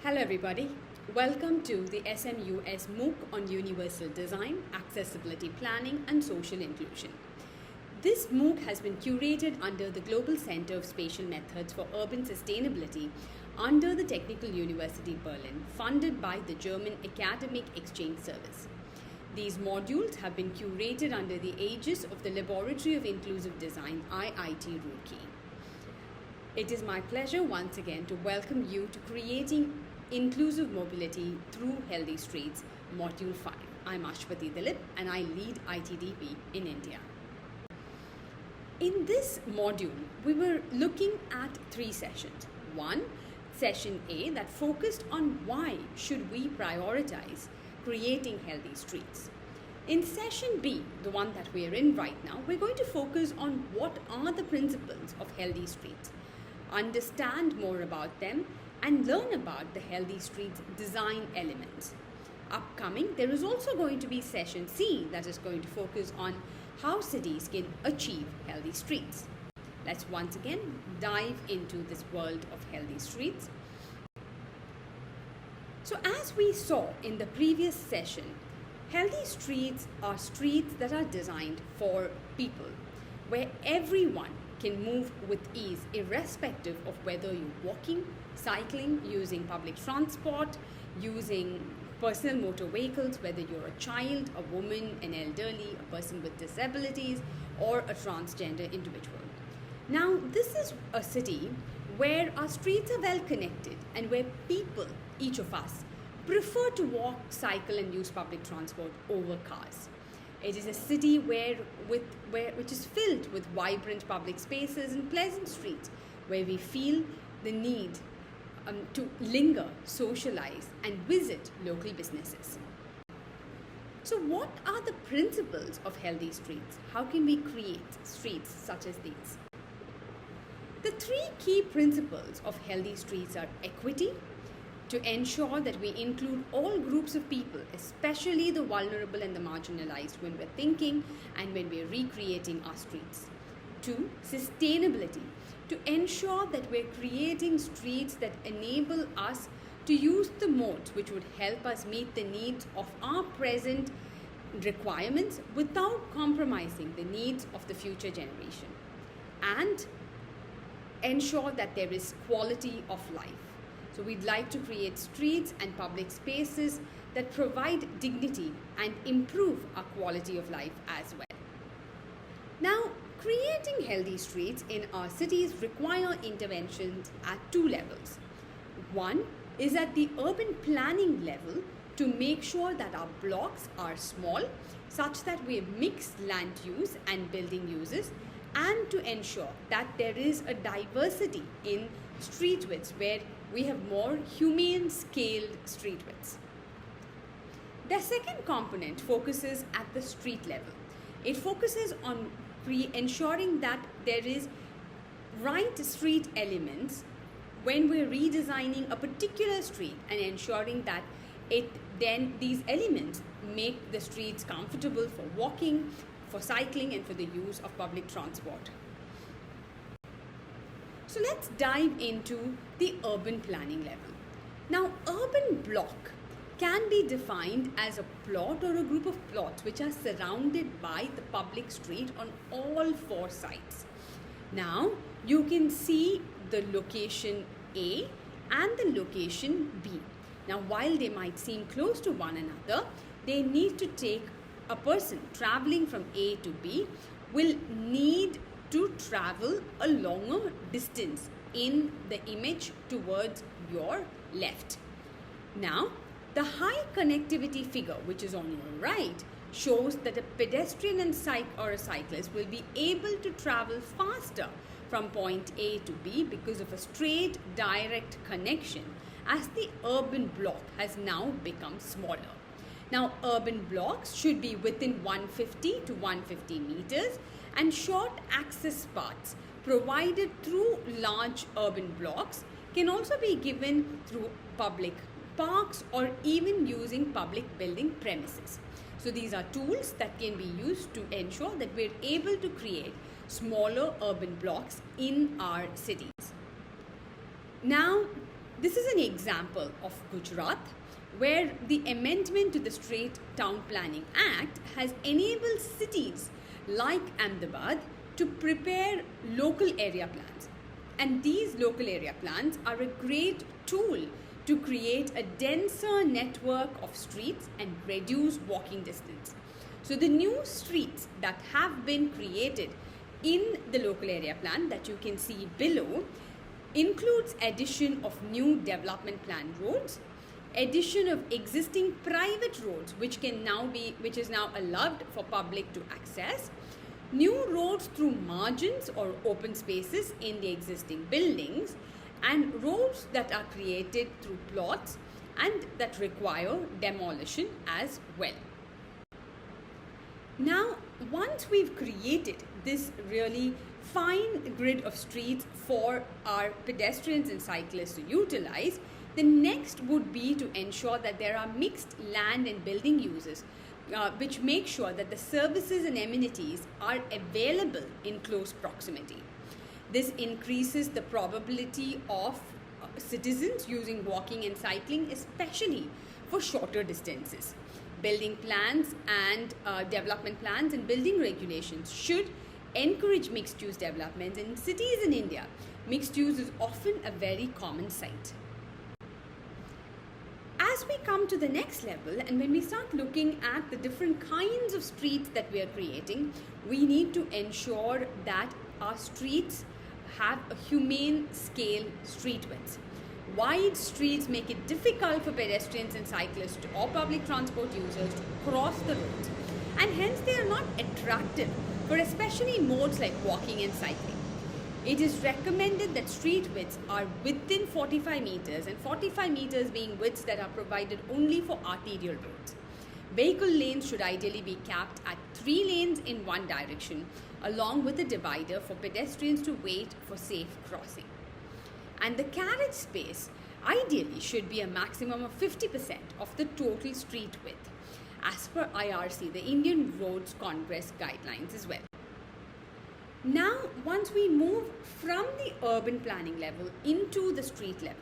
Hello everybody, welcome to the SMUS MOOC on Universal Design, Accessibility Planning and Social Inclusion. This MOOC has been curated under the Global Center of Spatial Methods for Urban Sustainability under the Technical University Berlin, funded by the German Academic Exchange Service. These modules have been curated under the aegis of the Laboratory of Inclusive Design, IIT Roorkee. It is my pleasure once again to welcome you to Creating Inclusive Mobility Through Healthy Streets, Module 5. I'm Aswathy Dilip and I lead ITDP in India. In this module, we were looking at 3 sessions. One, session A, that focused on why should we prioritize creating healthy streets. In session B, the one that we are in right now, we're going to focus on what are the principles of healthy streets, understand more about them, and learn about the healthy streets design elements. Upcoming, there is also going to be session C that is going to focus on how cities can achieve healthy streets. Let's once again dive into this world of healthy streets. So as we saw in the previous session, healthy streets are streets that are designed for people, where everyone can move with ease irrespective of whether you're walking, cycling, using public transport, using personal motor vehicles, whether you're a child, a woman, an elderly, a person with disabilities, or a transgender individual. Now, this is a city where our streets are well connected and where people, each of us, prefer to walk, cycle, and use public transport over cars. It is a city which is filled with vibrant public spaces and pleasant streets where we feel the need to linger, socialize, and visit local businesses. So what are the principles of healthy streets? How can we create streets such as these? The 3 key principles of healthy streets are equity, to ensure that we include all groups of people, especially the vulnerable and the marginalized, when we're thinking and when we're recreating our streets. 2, sustainability, to ensure that we're creating streets that enable us to use the modes which would help us meet the needs of our present requirements without compromising the needs of the future generation. And ensure that there is quality of life. So we'd like to create streets and public spaces that provide dignity and improve our quality of life as well. Now, creating healthy streets in our cities require interventions at 2 levels. One is at the urban planning level to make sure that our blocks are small such that we mix land use and building uses, and to ensure that there is a diversity in street widths where we have more humane scaled street widths. The second component focuses at the street level. It focuses on ensuring that there is right street elements when we're redesigning a particular street, and ensuring that these elements make the streets comfortable for walking, for cycling, and for the use of public transport. So let's dive into the urban planning level. Now, urban block can be defined as a plot or a group of plots which are surrounded by the public street on all 4 sides. Now, you can see the location A and the location B. Now, while they might seem close to one another, they need to take a person traveling from A to B will need to travel a longer distance in the image towards your left. Now, the high connectivity figure, which is on your right, shows that a pedestrian and a cyclist will be able to travel faster from point A to B because of a straight direct connection, as the urban block has now become smaller. Now, urban blocks should be within 150 to 150 meters, and short access paths provided through large urban blocks can also be given through public parks or even using public building premises. So these are tools that can be used to ensure that we're able to create smaller urban blocks in our cities. Now, This is an example of Gujarat, where the amendment to the State Town Planning Act has enabled cities like Ahmedabad to prepare local area plans. And these local area plans are a great tool to create a denser network of streets and reduce walking distance. So the new streets that have been created in the local area plan that you can see below includes addition of new development plan roads, addition of existing private roads which is now allowed for public to access, new roads through margins or open spaces in the existing buildings, and roads that are created through plots and that require demolition as well. Now, once we've created this really fine grid of streets for our pedestrians and cyclists to utilize, the next would be to ensure that there are mixed land and building uses, which make sure that the services and amenities are available in close proximity. This increases the probability of citizens using walking and cycling, especially for shorter distances. Building plans and development plans and building regulations should encourage mixed-use developments. In cities in India, mixed use is often a very common sight. As we come to the next level and when we start looking at the different kinds of streets that we are creating, we need to ensure that our streets have a humane scale street width. Wide streets make it difficult for pedestrians and cyclists or public transport users to cross the roads, and hence they are not attractive for especially modes like walking and cycling. It is recommended that street widths are within 45 meters, and 45 meters being widths that are provided only for arterial roads. Vehicle lanes should ideally be capped at 3 lanes in one direction, along with a divider for pedestrians to wait for safe crossing. And the carriage space ideally should be a maximum of 50% of the total street width, as per IRC, the Indian Roads Congress guidelines as well. Now, once we move from the urban planning level into the street level,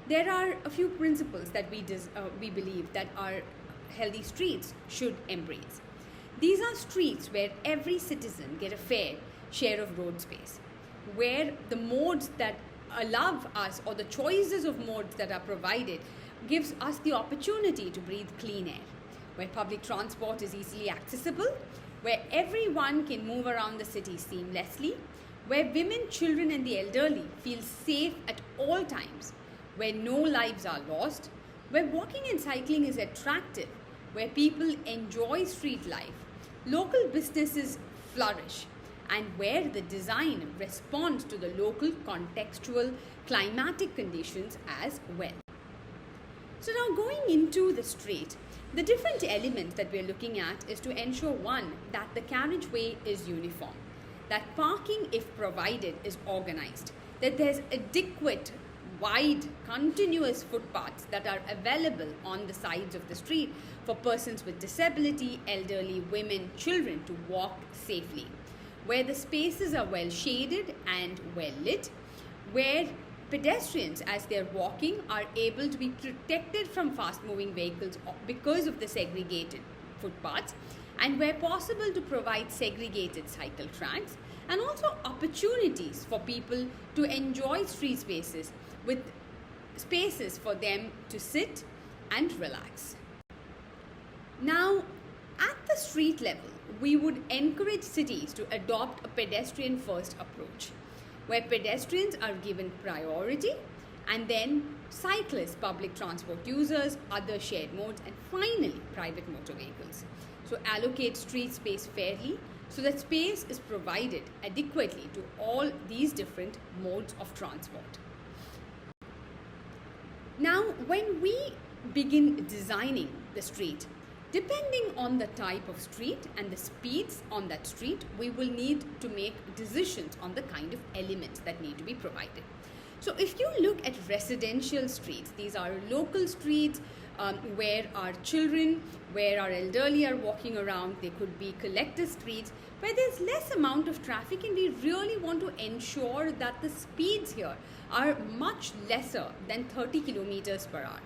there are a few principles that we believe that our healthy streets should embrace. These are streets where every citizen get a fair share of road space, where the modes that allow us or the choices of modes that are provided gives us the opportunity to breathe clean air, where public transport is easily accessible, where everyone can move around the city seamlessly, where women, children and the elderly feel safe at all times, where no lives are lost, where walking and cycling is attractive, where people enjoy street life, local businesses flourish, and where the design responds to the local contextual climatic conditions as well. So now going into the street, the different elements that we are looking at is to ensure, one, that the carriageway is uniform, that parking, if provided, is organized, that there's adequate, wide, continuous footpaths that are available on the sides of the street for persons with disability, elderly, women, children to walk safely, where the spaces are well shaded and well lit, where pedestrians, as they're walking, are able to be protected from fast-moving vehicles because of the segregated footpaths, and where possible to provide segregated cycle tracks, and also opportunities for people to enjoy street spaces with spaces for them to sit and relax. Now, at the street level, we would encourage cities to adopt a pedestrian-first approach, where pedestrians are given priority, and then cyclists, public transport users, other shared modes, and finally private motor vehicles. So allocate street space fairly so that space is provided adequately to all these different modes of transport. Now, when we begin designing the street, depending on the type of street and the speeds on that street, we will need to make decisions on the kind of elements that need to be provided. So if you look at residential streets, these are local streets where our children, where our elderly are walking around. They could be collector streets where there's less amount of traffic, and we really want to ensure that the speeds here are much lesser than 30 kilometers per hour.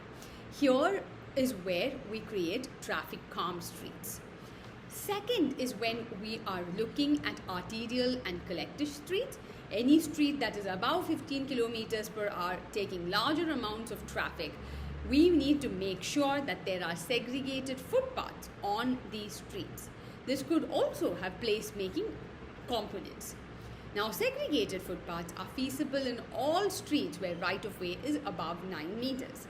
Here is where we create traffic calm streets. Second is when we are looking at arterial and collective streets. Any street that is above 15 kilometers per hour taking larger amounts of traffic, we need to make sure that there are segregated footpaths on these streets. This could also have placemaking components. Now, segregated footpaths are feasible in all streets where right-of-way is above 9 meters.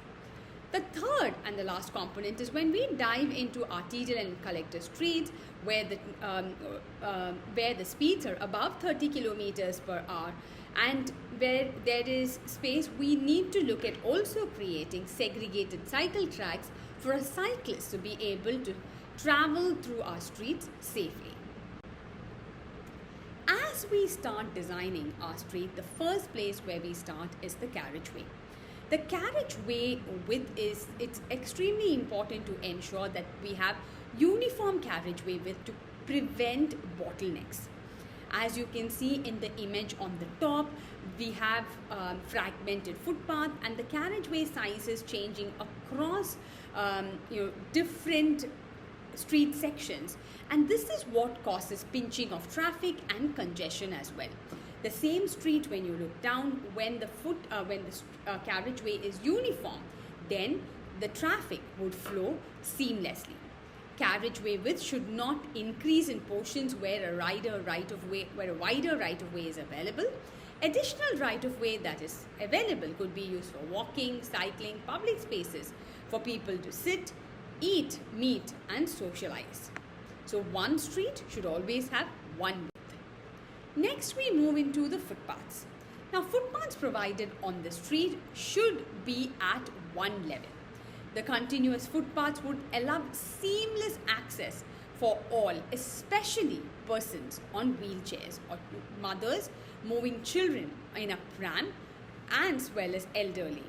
The third and the last component is when we dive into arterial and collector streets where the speeds are above 30 kilometers per hour, and where there is space, we need to look at also creating segregated cycle tracks for a cyclist to be able to travel through our streets safely. As we start designing our street, the first place where we start is the carriageway. The carriageway width it's extremely important to ensure that we have uniform carriageway width to prevent bottlenecks. As you can see in the image on the top, we have fragmented footpath, and the carriageway sizes changing across different street sections, and this is what causes pinching of traffic and congestion as well. The same street, when you look down, when the carriageway is uniform, then the traffic would flow seamlessly. Carriageway width should not increase in portions where a wider right of way is available. Additional right of way that is available could be used for walking, cycling, public spaces for people to sit, eat, meet, and socialize. So one street should always have one width. Next, we move into the footpaths. Now, footpaths provided on the street should be at one level. The continuous footpaths would allow seamless access for all, especially persons on wheelchairs or mothers moving children in a pram, as well as elderly.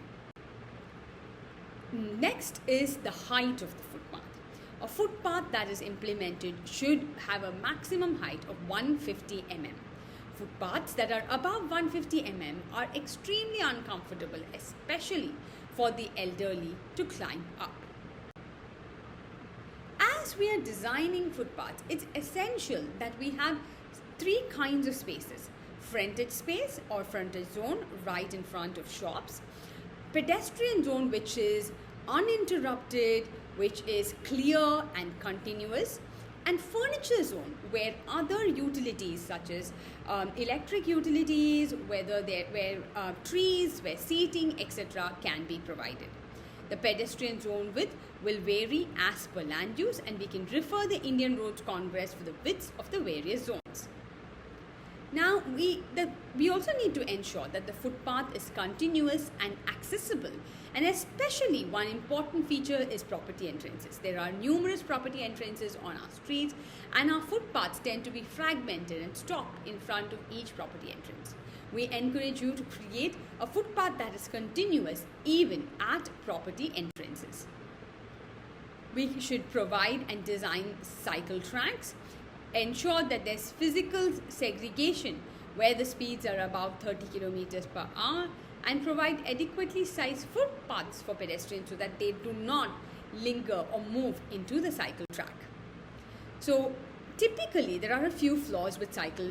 Next is the height of the footpath. A footpath that is implemented should have a maximum height of 150 mm. Footpaths that are above 150 mm are extremely uncomfortable, especially for the elderly to climb up. As we are designing footpaths, it's essential that we have three kinds of spaces: frontage space or frontage zone right in front of shops, pedestrian zone which is uninterrupted, which is clear and continuous, and furniture zone where other utilities such as electric utilities, where trees, where seating, etc. can be provided. The pedestrian zone width will vary as per land use, and we can refer the Indian Roads Congress for the widths of the various zones. Now, we also need to ensure that the footpath is continuous and accessible, and especially one important feature is property entrances. There are numerous property entrances on our streets, and our footpaths tend to be fragmented and stop in front of each property entrance. We encourage you to create a footpath that is continuous even at property entrances. We should provide and design cycle tracks, ensure that there's physical segregation where the speeds are above 30 kilometers per hour, and provide adequately sized footpaths for pedestrians so that they do not linger or move into the cycle track. So typically there are a few flaws with cycle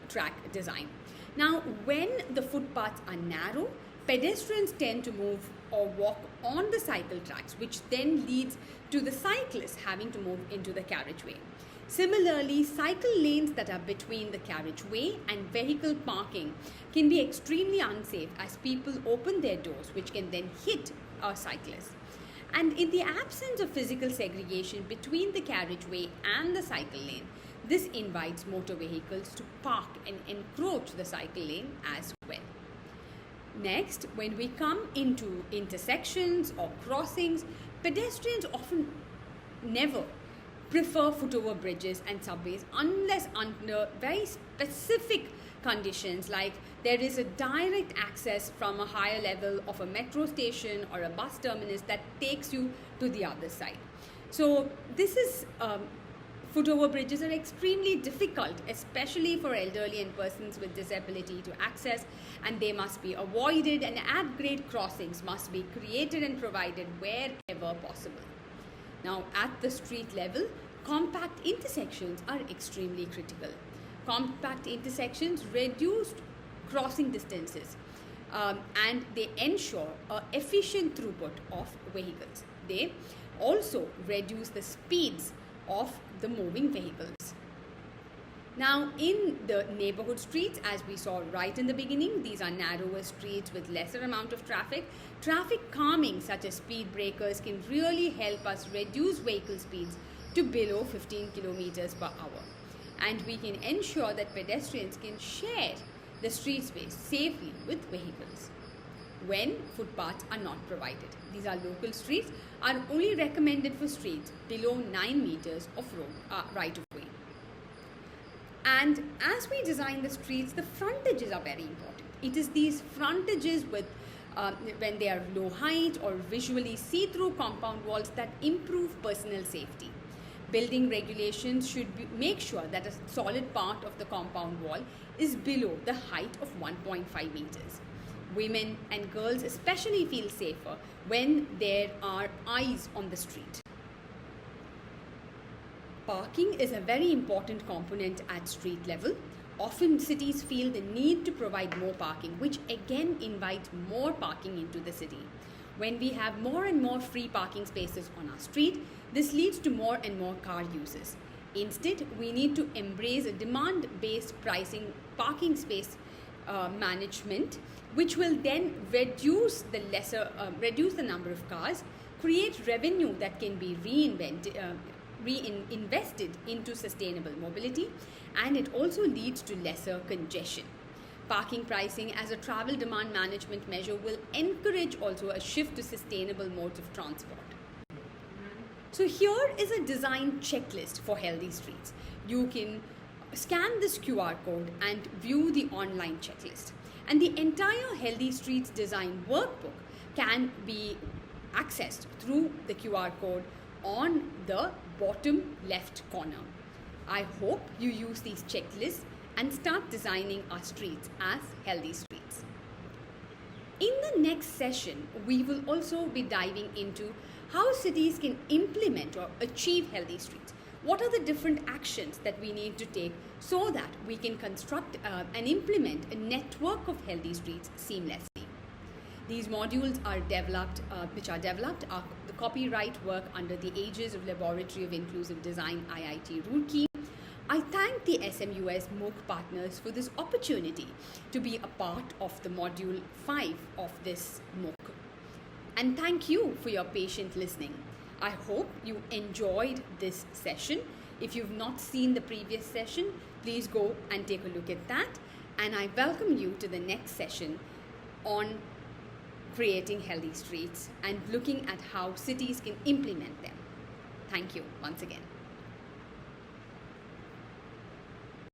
track design. Now, when the footpaths are narrow, pedestrians tend to move or walk on the cycle tracks, which then leads to the cyclists having to move into the carriageway. Similarly, cycle lanes that are between the carriageway and vehicle parking can be extremely unsafe as people open their doors, which can then hit our cyclists. And in the absence of physical segregation between the carriageway and the cycle lane, this invites motor vehicles to park and encroach the cycle lane as well. Next, when we come into intersections or crossings, pedestrians often never prefer footover bridges and subways unless under very specific conditions, like there is a direct access from a higher level of a metro station or a bus terminus that takes you to the other side. So this is foot-over bridges are extremely difficult, especially for elderly and persons with disability to access, and they must be avoided, and at-grade crossings must be created and provided wherever possible. Now, at the street level, compact intersections are extremely critical. Compact intersections reduce crossing distances and they ensure efficient throughput of vehicles. They also reduce the speeds of the moving vehicles. Now, in the neighborhood streets, as we saw right in the beginning, these are narrower streets with lesser amount of traffic. Traffic calming such as speed breakers can really help us reduce vehicle speeds to below 15 kilometers per hour. And we can ensure that pedestrians can share the street space safely with vehicles when footpaths are not provided. These are local streets, are only recommended for streets below 9 meters of road right of way. And as we design the streets, the frontages are very important. It is these frontages with when they are low height or visually see-through compound walls that improve personal safety. Building regulations should make sure that a solid part of the compound wall is below the height of 1.5 meters. Women and girls especially feel safer when there are eyes on the street. Parking is a very important component at street level. Often cities feel the need to provide more parking, which again invites more parking into the city. When we have more and more free parking spaces on our street, this leads to more and more car uses. Instead, we need to embrace a demand-based pricing parking space management, which will then reduce the number of cars, create revenue that can be reinvested into sustainable mobility, and it also leads to lesser congestion. Parking pricing as a travel demand management measure will encourage also a shift to sustainable modes of transport. So here is a design checklist for healthy streets. You can scan this QR code and view the online checklist. And the entire Healthy Streets Design Workbook can be accessed through the QR code on the bottom left corner. I hope you use these checklists and start designing our streets as healthy streets. In the next session, we will also be diving into how cities can implement or achieve healthy streets. What are the different actions that we need to take so that we can construct and implement a network of healthy streets seamlessly? These modules are developed, the copyright work under the aegis of Laboratory of Inclusive Design, IIT Roorkee. I thank the SMUS MOOC partners for this opportunity to be a part of the module 5 of this MOOC. And thank you for your patient listening. I hope you enjoyed this session. If you've not seen the previous session, please go and take a look at that. And I welcome you to the next session on creating healthy streets and looking at how cities can implement them. Thank you once again.